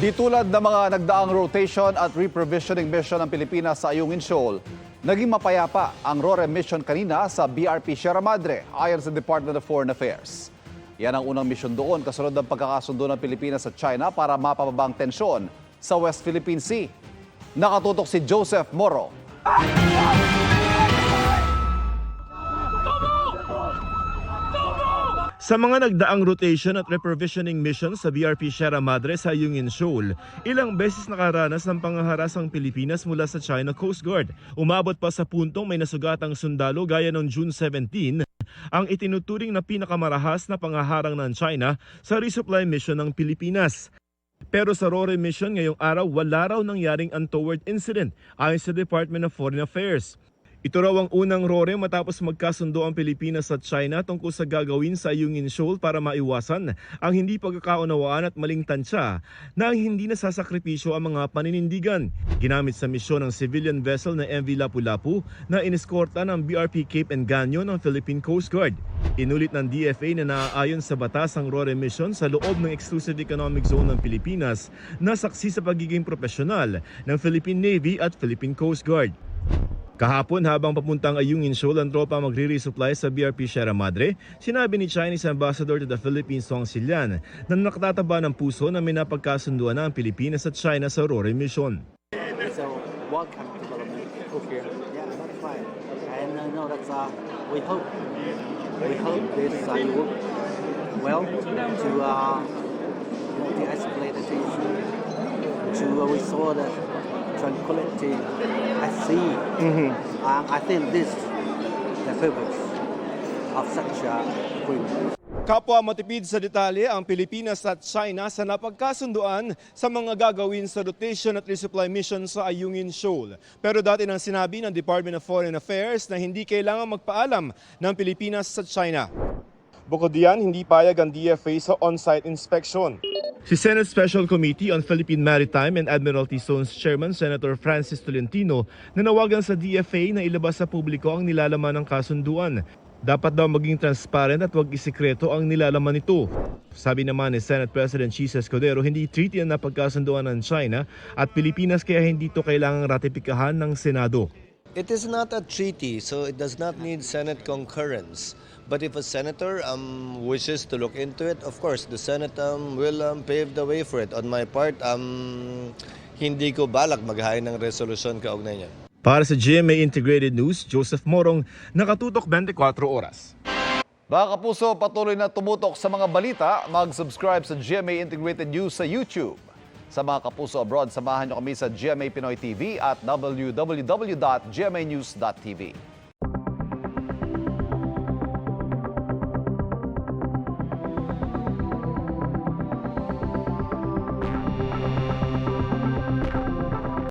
Di tulad ng mga nagdaang rotation at reprovisioning mission ng Pilipinas sa Ayungin Shoal, naging mapayapa ang RORE mission kanina sa BRP Sierra Madre ayon sa Department of Foreign Affairs. Yan ang unang mission doon kasunod ng pagkakasundo ng Pilipinas at China para mapababang tensyon sa West Philippine Sea. Nakatutok si Joseph Moro. Sa mga nagdaang rotation at reprovisioning mission sa BRP Sierra Madre sa Ayungin Shoal, ilang beses nakaranas ng pangaharas ang Pilipinas mula sa China Coast Guard. Umabot pa sa puntong may nasugatang sundalo gaya noong June 17, ang itinuturing na pinakamarahas na pangaharang ng China sa resupply mission ng Pilipinas. Pero sa RORE mission ngayong araw, wala raw nangyaring untoward incident ayon sa Department of Foreign Affairs. Ito raw ang unang RORE matapos magkasundo ang Pilipinas at China tungkol sa gagawin sa Ayungin Shoal para maiwasan ang hindi pagkakaunawaan at maling tansya na hindi nasasakripisyo ang mga paninindigan. Ginamit sa misyon ng civilian vessel na MV Lapu-Lapu na ineskorta ng BRP Cape Engaño ng Philippine Coast Guard. Inulit ng DFA na naaayon sa batas ang RORE mission sa loob ng Exclusive Economic Zone ng Pilipinas na saksi sa pagiging profesional ng Philippine Navy at Philippine Coast Guard. Kahapon habang papuntang Ayungin Shoal ang tropa magre-resupply sa BRP Sierra Madre, sinabi ni Chinese Ambassador to the Philippines Song Silian na nakatataba ng puso na may napagkasunduan na ang Pilipinas at China sa RORE mission. So welcome development. Okay. Yeah, that's fine. And no, that's we hope this will work well to de-escalate the tension, to restore the tranquility at sea. I think this is the purpose of such a agreement. Kapwa matipid sa detalye ang Pilipinas at China sa napagkasunduan sa mga gagawin sa rotation at resupply mission sa Ayungin Shoal. Pero dati nang sinabi ng Department of Foreign Affairs na hindi kailangan magpaalam ng Pilipinas sa China. Bukod diyan, hindi payag ang DFA sa on-site inspection. Si Senate Special Committee on Philippine Maritime and Admiralty Zones Chairman Senator Francis Tolentino nanawagan sa DFA na ilabas sa publiko ang nilalaman ng kasunduan. Dapat daw maging transparent at huwag isikreto ang nilalaman nito. Sabi naman ni Senate President Chis Escudero, hindi treaty ang napagkasunduan ng China at Pilipinas kaya hindi ito kailangang ratipikahan ng Senado. It is not a treaty, so it does not need Senate concurrence. But if a senator wishes to look into it, of course, the Senate will pave the way for it. On my part, hindi ko balak maghain ng resolusyon kaugnay niya. Para sa GMA Integrated News, Joseph Morong, nakatutok 24 oras. Mga kapuso, patuloy na tumutok sa mga balita. Mag-subscribe sa GMA Integrated News sa YouTube. Sa mga kapuso abroad, samahan niyo kami sa GMA Pinoy TV at www.gmanews.tv.